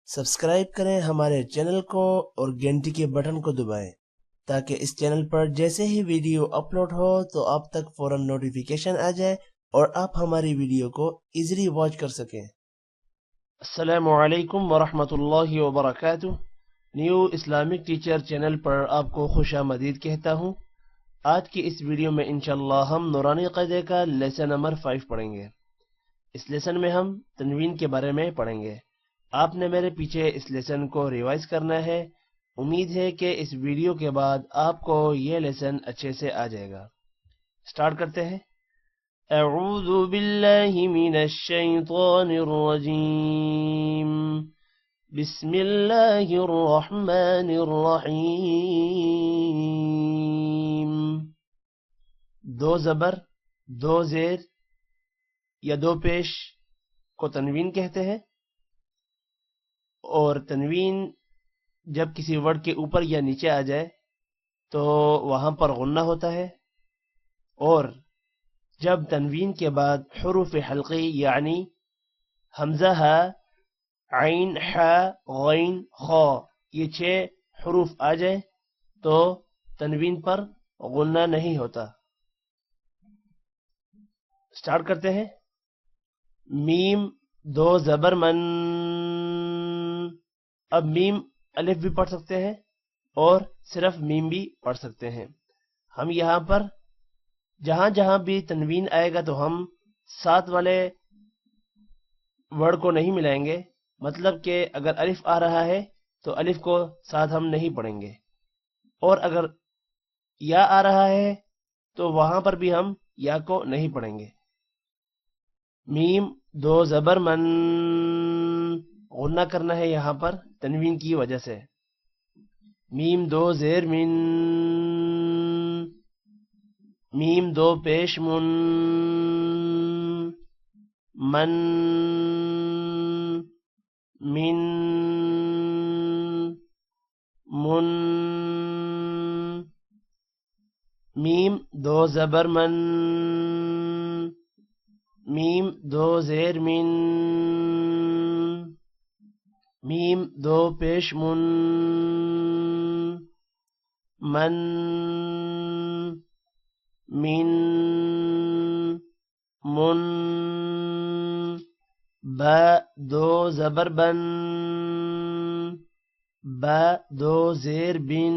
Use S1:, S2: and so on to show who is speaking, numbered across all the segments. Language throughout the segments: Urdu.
S1: سبسکرائب کریں ہمارے چینل کو اور گھنٹی کے بٹن کو دبائیں تاکہ اس چینل پر جیسے ہی ویڈیو اپلوڈ ہو تو آپ تک فوراً نوٹیفیکیشن آ جائے اور آپ ہماری ویڈیو کو ایزیلی واچ کر سکیں۔ السلام علیکم ورحمۃ اللہ وبرکاتہ۔ نیو اسلامک ٹیچر چینل پر آپ کو خوش آمدید کہتا ہوں۔ آج کی اس ویڈیو میں انشاءاللہ ہم نورانی قاعدے کا لیسن نمبر 5 پڑھیں گے۔ اس لیسن میں ہم تنوین کے بارے میں پڑھیں گے۔ آپ نے میرے پیچھے اس لیسن کو ریوائز کرنا ہے۔ امید ہے کہ اس ویڈیو کے بعد آپ کو یہ لیسن اچھے سے آ جائے گا۔ سٹارٹ کرتے ہیں۔ اعوذ باللہ من الشیطان الرجیم، بسم اللہ الرحمن الرحیم۔ دو زبر، دو زیر یا دو پیش کو تنوین کہتے ہیں، اور تنوین جب کسی ورڈ کے اوپر یا نیچے آ جائے تو وہاں پر غنہ ہوتا ہے، اور جب تنوین کے بعد حروف حلقی یعنی حمزہ ہا، عین حا، غین خا یہ 6 حروف آ جائے تو تنوین پر غنہ نہیں ہوتا۔ سٹارٹ کرتے ہیں۔ میم دو زبر من، اب میم الف بھی پڑھ سکتے ہیں اور صرف میم بھی پڑھ سکتے ہیں۔ ہم یہاں پر جہاں جہاں بھی تنوین آئے گا تو ہم ساتھ والے ورڈ کو نہیں ملائیں گے، مطلب کہ اگر الف آ رہا ہے تو الف کو ساتھ ہم نہیں پڑھیں گے، اور اگر یا آ رہا ہے تو وہاں پر بھی ہم یا کو نہیں پڑھیں گے۔ میم دو زبر من، غنہ کرنا ہے یہاں پر تنوین کی وجہ سے۔ میم دو زیر من، میم دو پیش من، من من من، میم دو زبر من، میم دو زیر من، میم دو پیش من، من من من، با دو زبر بن، با دو زیر بن،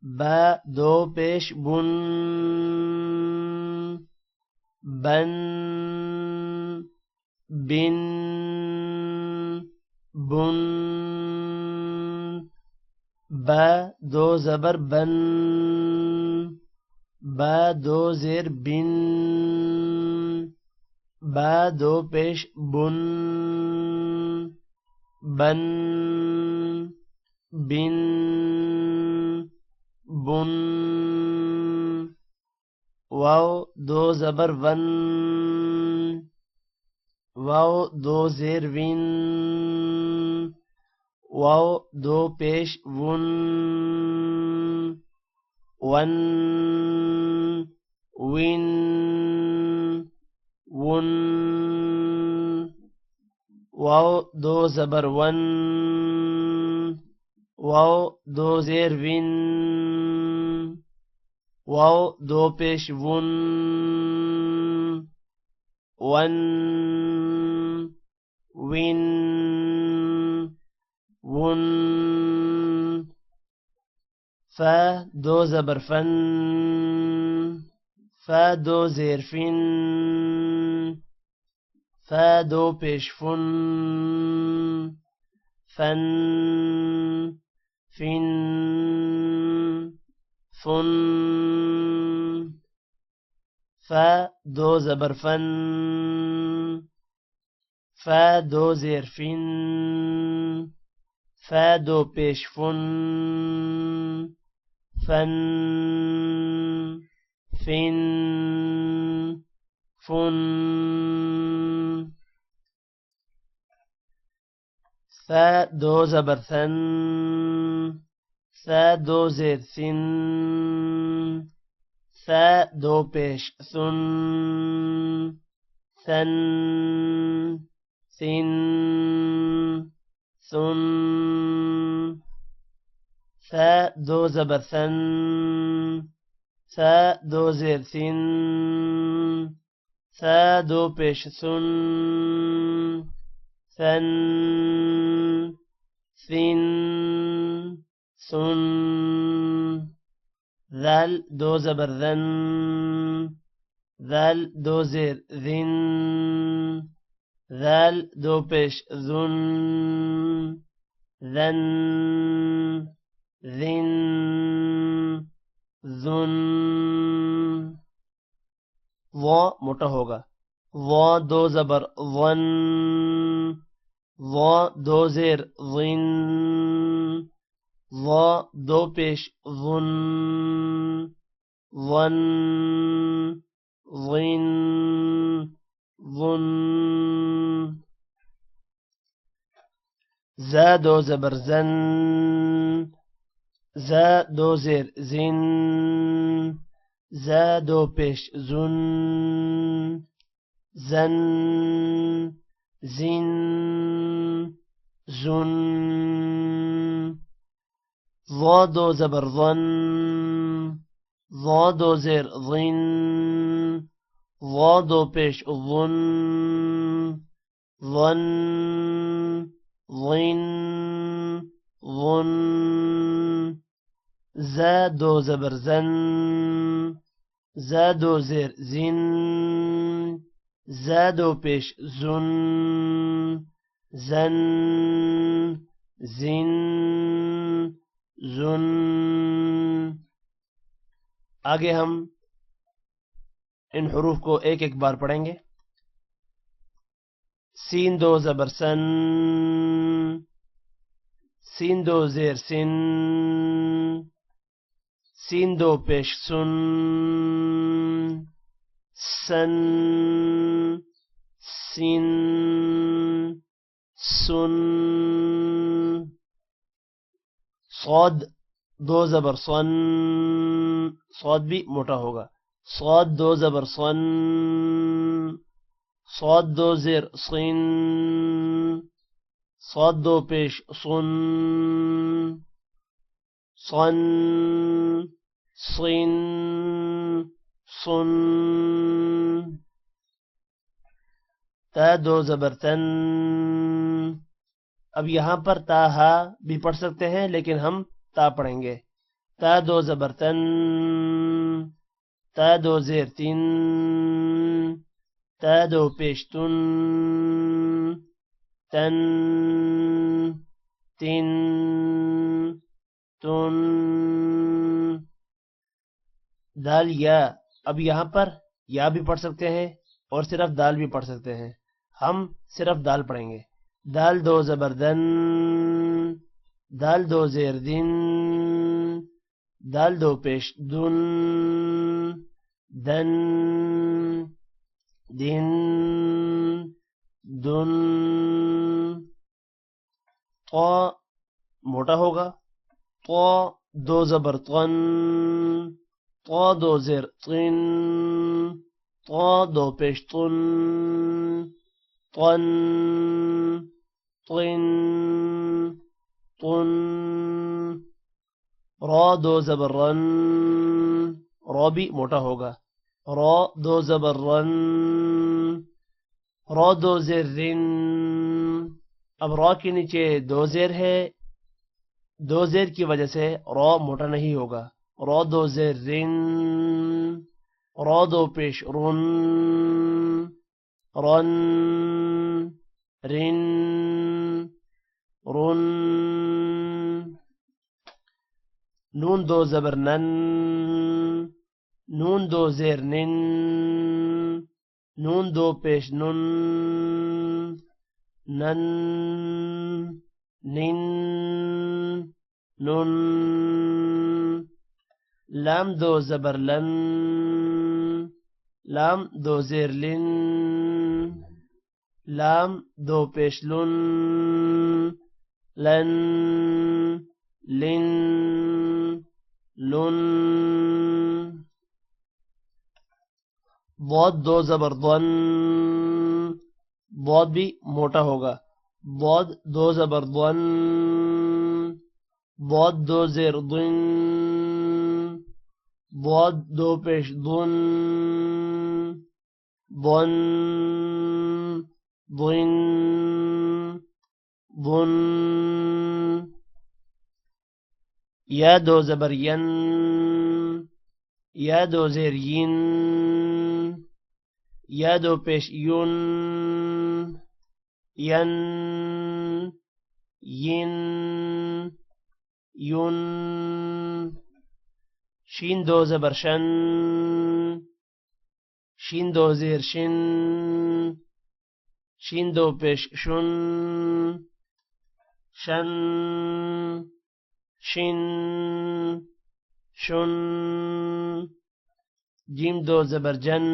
S1: با دو پیش بن، بن بن بن، با دو زبر بن، با دو زیر بن، با دو پیش بن، بن بن بن، واو دو زبر ون، واو دو زیر ون، واو دو پیش ون، ون ون ون، واو دو زبر ون، واو دو زیر ون، واو دو پیش ون، ون ون ون، فا دو زبر فن، فا دو زیر فن، فا دو پیش فن، فن فن فن، فا دو زبر فن، فا دو زیر فن، فا دو پیش فن، فن فن فن، ثا دو زبر ثن، ثا دو زیر ثن، ثا دو پیش ثن، ثن ثن سن ثا دو زبر ثن ثا دو زیر ثن ثا دو پیش سن ثن ثن سن ذال دو زبر ذن ذال دو زیر ذن ذال دو پیش ذن ذن ذن ذن وا موٹا ہوگا وا دو زبر ظن وا دو زیر ظن وا دو پیش ظن ظن ظن ظن زا دو زبر زن زا دو زیر زن زا دو پیش زن زن زن زن ضا دو زبر ظن ضا دو زیر ظن ضا دو پیش ظن ظن ظن ظن زا دو زبر زن زا دو زیر زن زا دو پیش زن زن زن زن آگے ہم ان حروف کو ایک ایک بار پڑھیں گے سین دو زبر سن سین دو زیر سن سین دو پیش سن سن سن سن صاد دو زبر صن صاد بھی موٹا ہوگا صاد دو زبر صن صاد دو زیر صن صاد دو پیش صن صن صن صن تا دو زبر تن اب یہاں پر تا ہا بھی پڑھ سکتے ہیں لیکن ہم تا پڑھیں گے تا دو زبر تن تا دو زیر تن تا دو پیش تن تن تن تن دال یا اب یہاں پر یا بھی پڑھ سکتے ہیں اور صرف دال بھی پڑھ سکتے ہیں ہم صرف دال پڑھیں گے دال دو زبر دن دال دو زیر دن دال دو پیش دن دن دن دن طا موٹا ہوگا طا دو زبر طن طا دو زیر طن طا دو پیش طن طن طن طن را دو زبر رن را بھی موٹا ہوگا را دو زبر رن را دو زیر رن اب را کے نیچے دو زیر ہے دو زیر کی وجہ سے را موٹا نہیں ہوگا را دو زیر رن را دو پیش رن رن رن رن نون دو زبر نن نون دو زیر نن نون دو پیش نن نن نن نن لام دو زبر لن لام دو زیر لن لام دو پیش لن لن لن لن ضاد دو زبر ضن ضاد بھی موٹا ہوگا ضاد دو زبر ضن ضاد دو زیر ضن ضاد دو پیش ضن ضن ضن ضن یا دو زبر ین یا دو زیر ین یا دو پیش یون ین ین یون شین دو زبر شن شین دو زیر شن شین دو پیش شن شن شن شن جیم دو زبر جن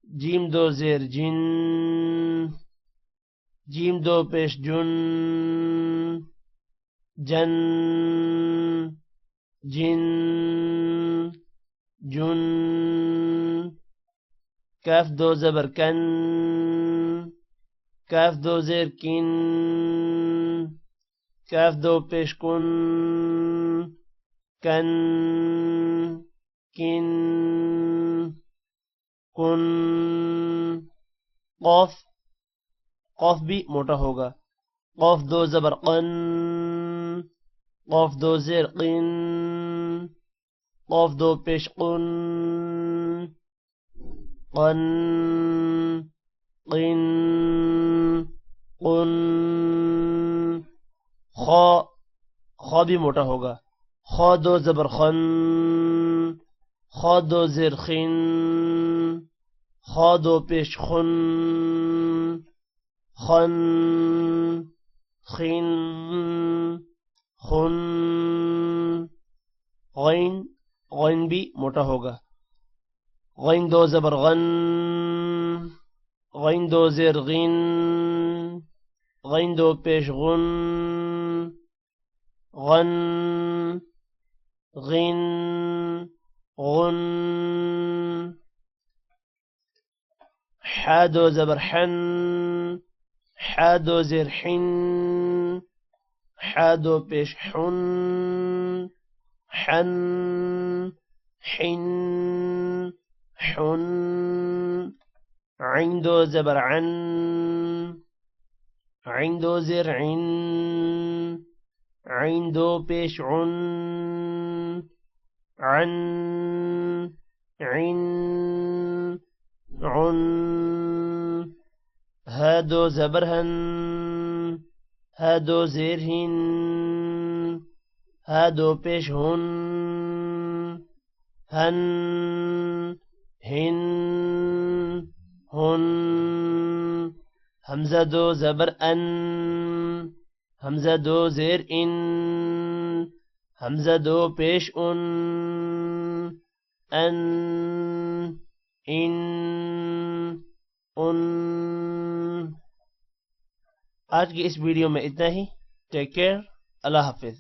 S1: جیم دو زیر جن جیم دو پیش جن جن جن جن کاف دو زبر کن کاف دو زیر کن کاف دو پیش کن کن کن کن قاف قاف بھی موٹا ہوگا قاف دو زبر قن قاف دو زیر قن قاف دو پیش قن قن قن قن خا خا بھی موٹا ہوگا خا دو زبر خن خا دو زیر خن خا دو پیش خن خن خن خن غین غین بھی موٹا ہوگا غین دو زبر غن غین دو زیر غن غین دو پیش غن غن غن غن حا دو زبر حن حا دو زیر حن حا دو پیش حن حن حن حن عین دو زبر عن عین دو زیر عن عین دو پیش عن عن عن عن ها دو زبر هن ها دو زیر هن ها دو پیش هن هن هن هن حمزہ دو زبر ان حمزہ دو زیر ان حمزہ دو پیش ان ان ان ان آج کی اس ویڈیو میں اتنا ہی ٹیک کیئر اللہ حافظ